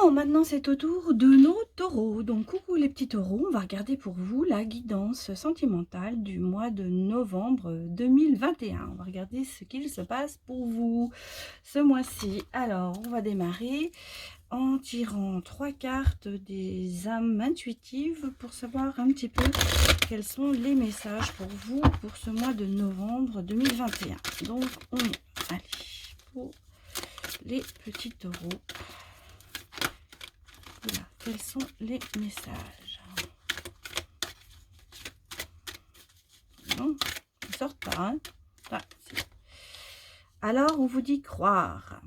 Bon, maintenant c'est au tour de nos taureaux. Donc coucou les petits taureaux, on va regarder pour vous la guidance sentimentale du mois de novembre 2021. On va regarder ce qu'il se passe pour vous ce mois-ci. Alors, on va démarrer en tirant 3 cartes des âmes intuitives pour savoir un petit peu quels sont les messages pour vous pour ce mois de novembre 2021. Donc, on allez pour les petits taureaux. Voilà, quels sont les messages? Non, ils ne sortent pas. Hein. Ah, si. Alors, on vous dit croire.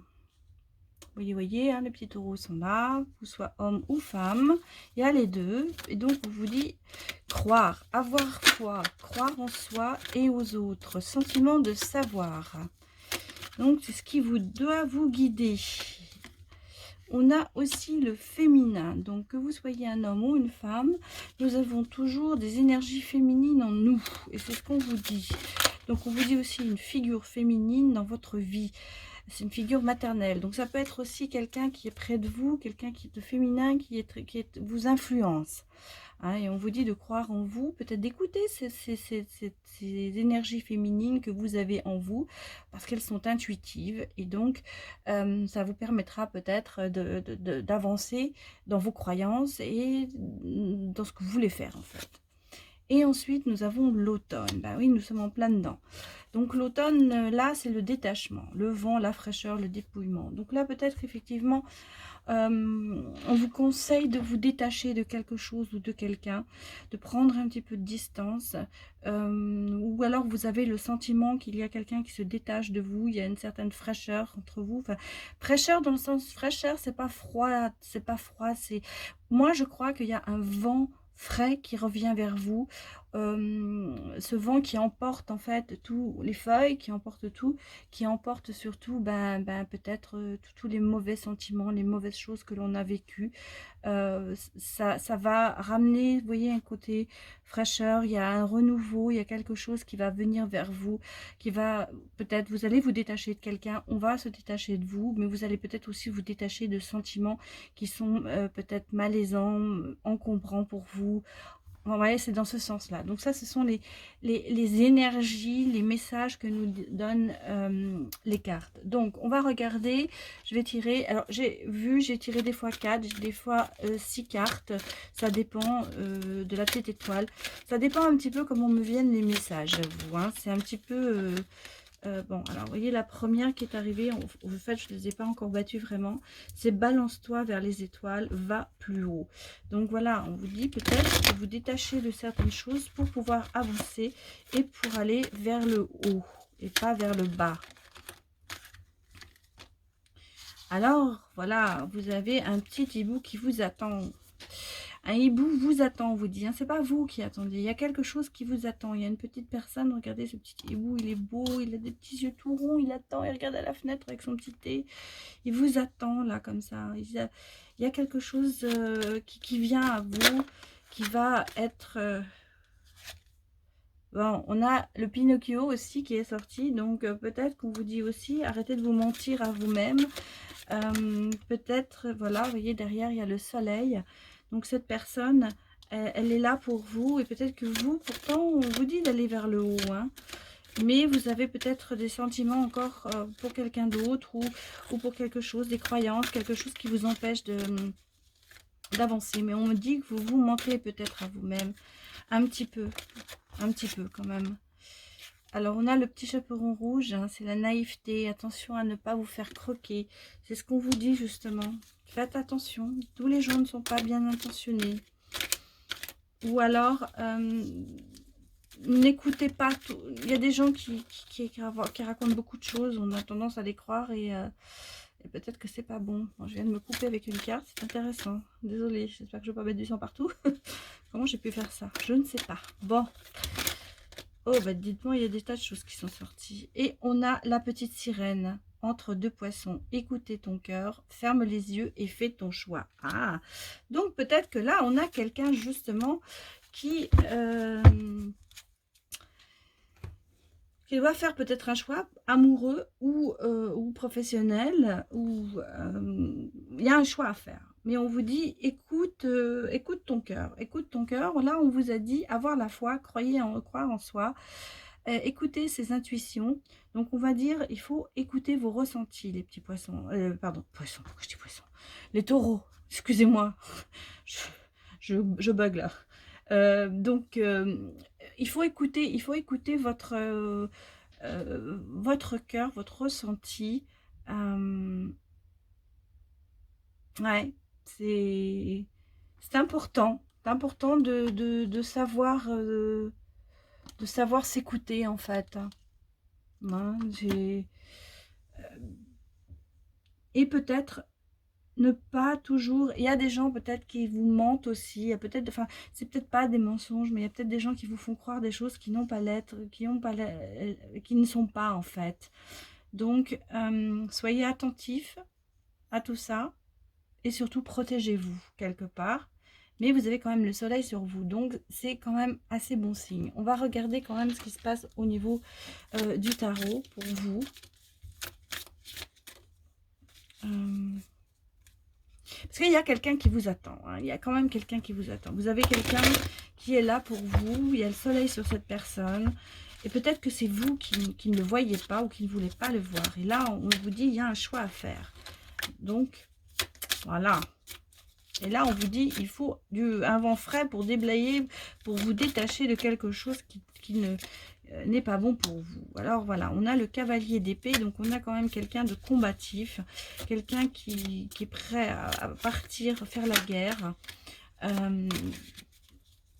Voyez, hein, les petits taureaux sont là, que vous soyez homme ou femme. Il y a les deux. Et donc, on vous dit croire, avoir foi, croire en soi et aux autres. Sentiment de savoir. Donc, c'est ce qui vous doit vous guider. On a aussi le féminin, donc que vous soyez un homme ou une femme, nous avons toujours des énergies féminines en nous, et c'est ce qu'on vous dit. Donc on vous dit aussi une figure féminine dans votre vie, c'est une figure maternelle, donc ça peut être aussi quelqu'un qui est près de vous, quelqu'un qui est de féminin, qui vous influence. Hein, et on vous dit de croire en vous, peut-être d'écouter ces énergies féminines que vous avez en vous, parce qu'elles sont intuitives, et donc ça vous permettra peut-être d'avancer dans vos croyances et dans ce que vous voulez faire en fait. Et ensuite, nous avons l'automne. Ben oui, nous sommes en plein dedans. Donc l'automne, là, c'est le détachement, le vent, la fraîcheur, le dépouillement. Donc là, peut-être effectivement, on vous conseille de vous détacher de quelque chose ou de quelqu'un, de prendre un petit peu de distance, ou alors vous avez le sentiment qu'il y a quelqu'un qui se détache de vous, il y a une certaine fraîcheur entre vous, enfin, fraîcheur dans le sens fraîcheur, c'est pas froid, c'est... Moi, je crois qu'il y a un vent frais qui revient vers vous, ce vent qui emporte en fait tous les feuilles, qui emporte tout, qui emporte surtout peut-être tous les mauvais sentiments, les mauvaises choses que l'on a vécues. Ça va ramener, vous voyez, un côté fraîcheur, il y a un renouveau, il y a quelque chose qui va venir vers vous, qui va, peut-être, vous allez vous détacher de quelqu'un, on va se détacher de vous, mais vous allez peut-être aussi vous détacher de sentiments qui sont peut-être malaisants, encombrants pour vous. Vous voyez, c'est dans ce sens-là. Donc ça, ce sont les énergies, les messages que nous donnent les cartes. Donc, on va regarder. Je vais tirer. Alors, j'ai tiré des fois 4, des fois 6 cartes. Ça dépend de la petite étoile. Ça dépend un petit peu comment me viennent les messages, j'avoue. Hein. C'est un petit peu... bon, alors, vous voyez, la première qui est arrivée, en fait, je ne les ai pas encore battues vraiment, c'est balance-toi vers les étoiles, va plus haut. Donc voilà, on vous dit peut-être de vous détacher de certaines choses pour pouvoir avancer et pour aller vers le haut et pas vers le bas. Alors, voilà, vous avez un petit hibou qui vous attend. Un hibou vous attend, on vous dit. Hein, c'est pas vous qui attendez. Il y a quelque chose qui vous attend. Il y a une petite personne. Regardez ce petit hibou. Il est beau. Il a des petits yeux tout ronds. Il attend. Il regarde à la fenêtre avec son petit thé. Il vous attend là comme ça. Il y a quelque chose qui vient à vous. Qui va être... Bon, on a le Pinocchio aussi qui est sorti. Donc peut-être qu'on vous dit aussi, arrêtez de vous mentir à vous-même. Peut-être, voilà, vous voyez, derrière, il y a le soleil. Donc, cette personne, elle est là pour vous. Et peut-être que vous, pourtant, on vous dit d'aller vers le haut. Hein, mais vous avez peut-être des sentiments encore pour quelqu'un d'autre ou pour quelque chose, des croyances, quelque chose qui vous empêche d'avancer. Mais on me dit que vous vous mentez peut-être à vous-même. Un petit peu quand même. Alors, on a le petit chaperon rouge, hein, c'est la naïveté. Attention à ne pas vous faire croquer. C'est ce qu'on vous dit, justement. Faites attention. Tous les gens ne sont pas bien intentionnés. Ou alors, n'écoutez pas tout. Il y a des gens qui racontent beaucoup de choses. On a tendance à les croire et peut-être que c'est pas bon. Bon. Je viens de me couper avec une carte. C'est intéressant. Désolée, j'espère que je ne vais pas mettre du sang partout. Comment j'ai pu faire ça? Je ne sais pas. Bon. Oh, bah dites-moi, il y a des tas de choses qui sont sorties. Et on a la petite sirène entre deux poissons. Écoutez ton cœur, ferme les yeux et fais ton choix. Ah, donc peut-être que là, on a quelqu'un justement qui doit faire peut-être un choix amoureux ou professionnel. Ou il y a un choix à faire. mais on vous dit, écoute, écoute ton cœur. Écoute ton cœur. Là, on vous a dit, avoir la foi, croire en soi, écouter ses intuitions. Donc, on va dire, il faut écouter vos ressentis, les petits poissons. Pardon, poissons, pourquoi je dis poissons? Les taureaux, excusez-moi. Je bug là. Donc, il faut écouter votre cœur, votre ressenti. Ouais, c'est important. C'est important de savoir s'écouter, en fait. Hein, et peut-être ne pas toujours... Il y a des gens peut-être qui vous mentent aussi. Il y a peut-être, enfin, c'est peut-être pas des mensonges, mais il y a peut-être des gens qui vous font croire des choses qui n'ont pas l'être, qui ne sont pas, en fait. Donc, soyez attentifs à tout ça. Et surtout, protégez-vous quelque part. Mais vous avez quand même le soleil sur vous, donc c'est quand même assez bon signe. On va regarder quand même ce qui se passe au niveau du tarot pour vous. Parce qu'il y a quelqu'un qui vous attend. Hein. Il y a quand même quelqu'un qui vous attend. Vous avez quelqu'un qui est là pour vous. Il y a le soleil sur cette personne. Et peut-être que c'est vous qui ne le voyez pas ou qui ne voulez pas le voir. Et là, on vous dit, il y a un choix à faire. Donc, voilà. Et là, on vous dit, il faut un vent frais pour déblayer, pour vous détacher de quelque chose qui n'est pas bon pour vous. Alors voilà, on a le cavalier d'épée, donc on a quand même quelqu'un de combatif, quelqu'un qui est prêt à partir, faire la guerre.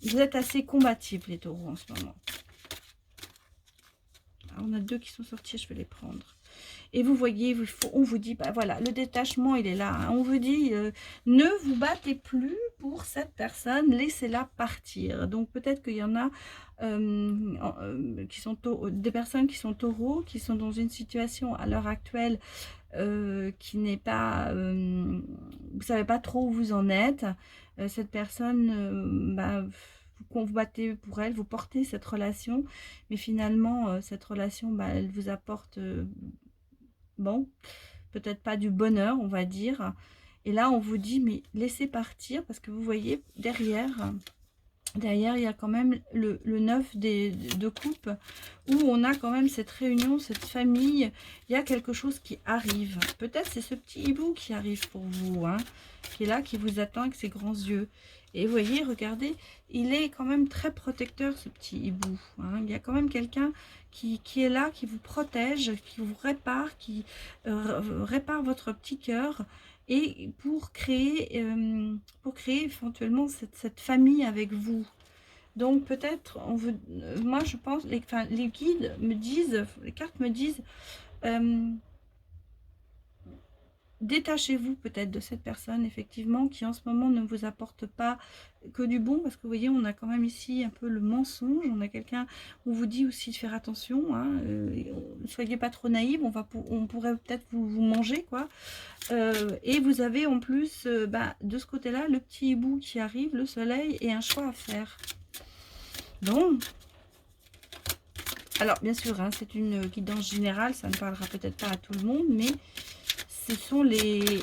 Vous êtes assez combatifs, les taureaux, en ce moment. Alors, on a deux qui sont sortis, je vais les prendre. Et vous voyez, on vous dit, bah voilà, le détachement, il est là. Hein. On vous dit, ne vous battez plus pour cette personne, laissez-la partir. Donc peut-être qu'il y en a qui sont des personnes qui sont taureaux, qui sont dans une situation à l'heure actuelle qui n'est pas... vous savez pas trop où vous en êtes. Cette personne, vous battez pour elle, vous portez cette relation, mais finalement, cette relation, elle vous apporte... bon, peut-être pas du bonheur, on va dire. Et là, on vous dit, mais laissez partir, parce que vous voyez, derrière, il y a quand même le 9 de coupe, où on a quand même cette réunion, cette famille. Il y a quelque chose qui arrive. Peut-être c'est ce petit hibou qui arrive pour vous, hein, qui est là, qui vous attend avec ses grands yeux. Et vous voyez, regardez, il est quand même très protecteur, ce petit hibou. Hein. Il y a quand même quelqu'un qui est là, qui vous protège, qui vous répare, qui répare votre petit cœur. Et pour créer éventuellement cette famille avec vous. Donc peut-être, moi je pense, les guides me disent, les cartes me disent, détachez-vous peut-être de cette personne, effectivement, qui en ce moment ne vous apporte pas que du bon, parce que vous voyez, on a quand même ici un peu le mensonge, on a quelqu'un, on vous dit aussi de faire attention, hein, ne soyez pas trop naïfs, on pourrait peut-être vous manger, quoi. Et vous avez en plus, de ce côté-là, le petit hibou qui arrive, le soleil, et un choix à faire. Donc, alors bien sûr, hein, c'est une guidance générale, ça ne parlera peut-être pas à tout le monde, mais ce sont les...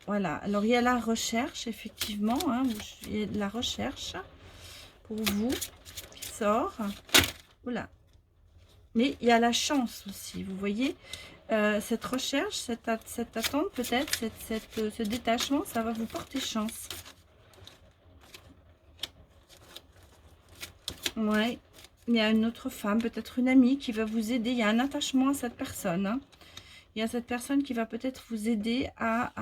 Voilà, alors il y a la recherche, effectivement, hein, il y a de la recherche pour vous qui sort. Oula. Mais il y a la chance aussi, vous voyez, cette recherche, cette attente peut-être, ce détachement, ça va vous porter chance. Ouais, il y a une autre femme, peut-être une amie qui va vous aider, il y a un attachement à cette personne, hein. Il y a cette personne qui va peut-être vous aider à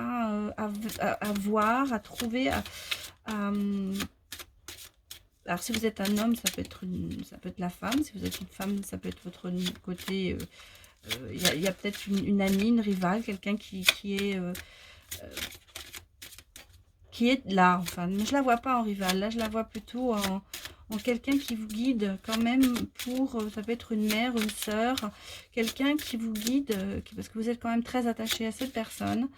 voir, à trouver, alors si vous êtes un homme, ça peut être la femme. Si vous êtes une femme, ça peut être votre côté. Il y a peut-être une amie, une rivale, quelqu'un qui est là. Enfin, mais je la vois pas en rivale. Là, je la vois plutôt en quelqu'un qui vous guide quand même pour, ça peut être une mère, une sœur, quelqu'un qui vous guide, parce que vous êtes quand même très attaché à cette personne,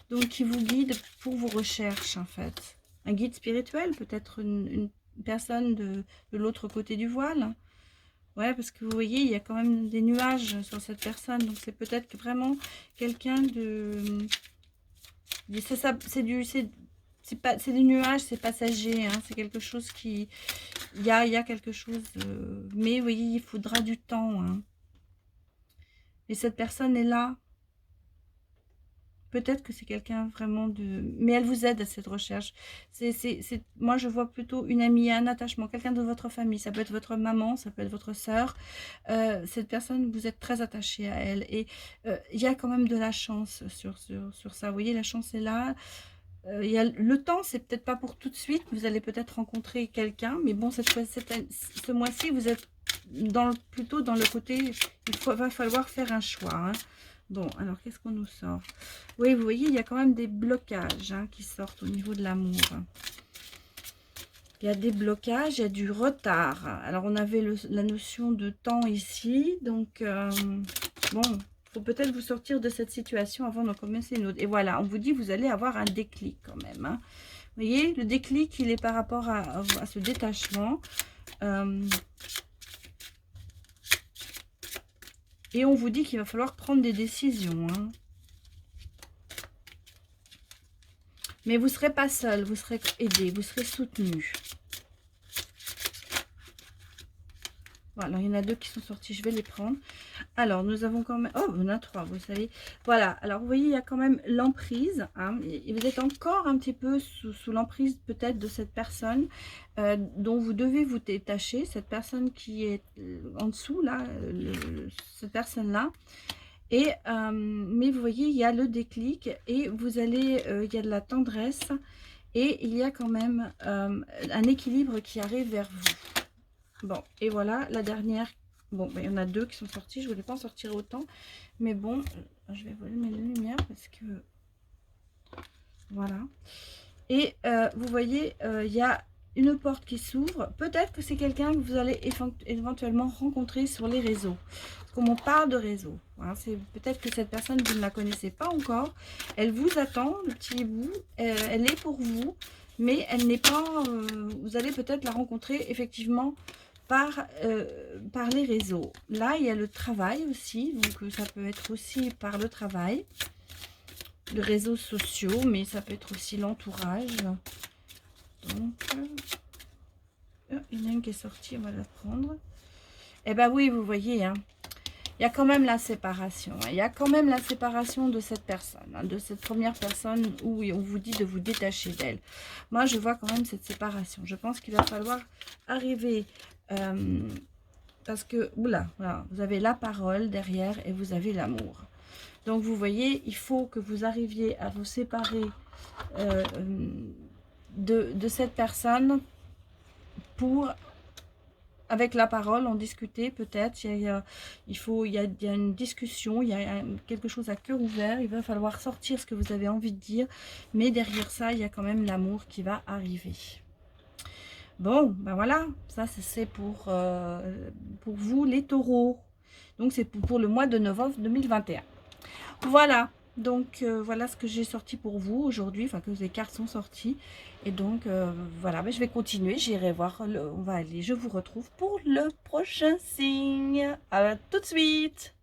donc qui vous guide pour vos recherches en fait. Un guide spirituel, peut-être une personne de l'autre côté du voile. Ouais, parce que vous voyez, il y a quand même des nuages sur cette personne, donc c'est peut-être vraiment quelqu'un de... c'est des nuages, c'est passager, hein, c'est quelque chose qui... Il y a quelque chose... mais vous voyez, il faudra du temps. Hein. Et cette personne est là. Peut-être que c'est quelqu'un vraiment de... Mais elle vous aide à cette recherche. Moi, je vois plutôt une amie, un attachement, quelqu'un de votre famille. Ça peut être votre maman, ça peut être votre sœur. Cette personne, vous êtes très attaché à elle. Et il y a quand même de la chance sur ça. Vous voyez, la chance est là. Il y a le temps, c'est peut-être pas pour tout de suite. Vous allez peut-être rencontrer quelqu'un. Mais bon, ce mois-ci, vous êtes plutôt dans le côté... va falloir faire un choix, hein. Bon, alors qu'est-ce qu'on nous sort? Oui, vous voyez, il y a quand même des blocages hein, qui sortent au niveau de l'amour. Il y a des blocages, il y a du retard. Alors, on avait la notion de temps ici. Donc, bon, il faut peut-être vous sortir de cette situation avant d'en commencer une autre. Et voilà, on vous dit, vous allez avoir un déclic quand même. Hein. Vous voyez, le déclic, il est par rapport à ce détachement. Et on vous dit qu'il va falloir prendre des décisions. Hein. Mais vous ne serez pas seul, vous serez aidé, vous serez soutenu. Voilà, il y en a 2 qui sont sortis, je vais les prendre. Alors, nous avons quand même... Oh, on a 3, vous savez. Voilà, alors vous voyez, il y a quand même l'emprise. Hein, et vous êtes encore un petit peu sous l'emprise peut-être de cette personne dont vous devez vous détacher. Cette personne qui est en dessous, là, cette personne-là. Et, mais vous voyez, il y a le déclic et vous allez... il y a de la tendresse et il y a quand même un équilibre qui arrive vers vous. Bon, et voilà, la dernière. Bon, ben, il y en a 2 qui sont sortis. Je ne voulais pas en sortir autant. Mais bon, je vais voler mes lumières parce que... Voilà. Et vous voyez, il y a une porte qui s'ouvre. Peut-être que c'est quelqu'un que vous allez éventuellement rencontrer sur les réseaux. Comme on parle de réseau. Hein, c'est peut-être que cette personne, vous ne la connaissez pas encore. Elle vous attend, le petit bout. Elle est pour vous. Mais elle n'est pas... vous allez peut-être la rencontrer effectivement... par les réseaux. Là, il y a le travail aussi, donc ça peut être aussi par le travail, les réseaux sociaux, mais ça peut être aussi l'entourage. Donc, il y en a une qui est sortie, on va la prendre. Eh bien oui, vous voyez, hein, il y a quand même la séparation. Hein, il y a quand même la séparation de cette personne, hein, de cette première personne où on vous dit de vous détacher d'elle. Moi, je vois quand même cette séparation. Je pense qu'il va falloir arriver... parce que, oula, voilà, vous avez la parole derrière et vous avez l'amour. Donc, vous voyez, il faut que vous arriviez à vous séparer de cette personne pour, avec la parole, en discuter peut-être. Il y a une discussion, il y a quelque chose à cœur ouvert. Il va falloir sortir ce que vous avez envie de dire. Mais derrière ça, il y a quand même l'amour qui va arriver. Bon, ben voilà, ça c'est pour vous les taureaux. Donc c'est pour le mois de novembre 2021. Voilà, donc voilà ce que j'ai sorti pour vous aujourd'hui, enfin que les cartes sont sorties. Et donc voilà, ben, je vais continuer, j'irai voir, on va aller, je vous retrouve pour le prochain signe. À tout de suite.